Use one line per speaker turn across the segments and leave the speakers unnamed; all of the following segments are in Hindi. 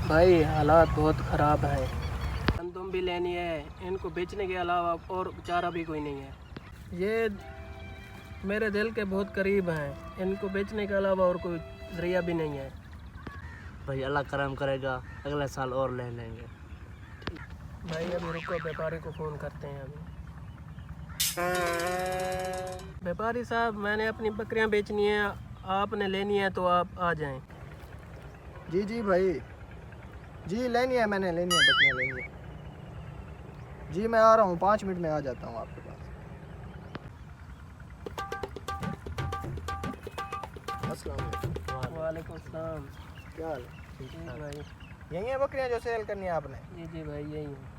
भाई हालात बहुत ख़राब है। गंदम भी लेनी है, इनको बेचने के अलावा और चारा भी कोई नहीं है। ये मेरे दिल के बहुत करीब हैं, इनको बेचने के अलावा और कोई जरिया भी नहीं है।
भाई अल्लाह करम करेगा, अगले साल और ले लेंगे।
भाई अभी रुको, व्यापारी को फ़ोन करते हैं अभी। व्यापारी साहब, मैंने अपनी बकरियां बेचनी है, आपने लेनी है तो आप आ जाएं।
जी जी भाई, जी लेनी है, मैंने लेनी है, बकरियाँ लेनी है। जी मैं आ रहा हूँ, 5 मिनट में आ जाता हूँ आपके पास। अस्सलाम वालेकुम।
वालेकुम सलाम।
क्या हाल है?
ठीक भाई।
यही है बकरियाँ जो सेल करनी है आपने?
जी जी भाई, यही है।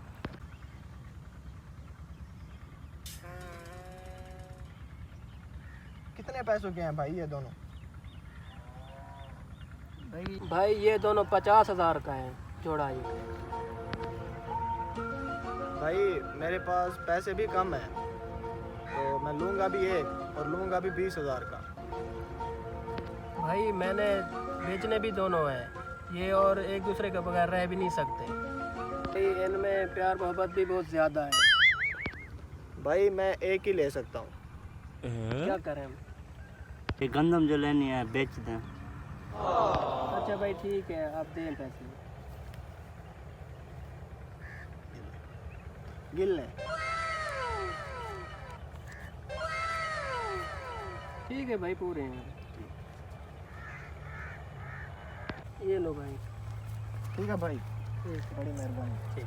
कितने पैसों के हैं भाई ये दोनों?
भाई ये दोनों 50,000 का है जोड़ा ये।
भाई मेरे पास पैसे भी कम हैं, तो मैं लूँगा भी एक और लूँगा भी 20,000 का।
भाई मैंने बेचने भी दोनों हैं, ये और एक दूसरे के बगैर रह भी नहीं सकते। भाई इनमें प्यार मोहब्बत भी बहुत ज़्यादा है।
भाई मैं एक ही ले सकता हूँ।
क्या करें हम?
ये गंदम जो लेनी है बेच दें।
अच्छा भाई ठीक है, आप दें पैसे।
गिल लें।
ठीक है भाई, पूरे हैं। ये लो भाई।
ठीक है भाई,
ठीक है।
बड़ी मेहरबानी।
ठीक।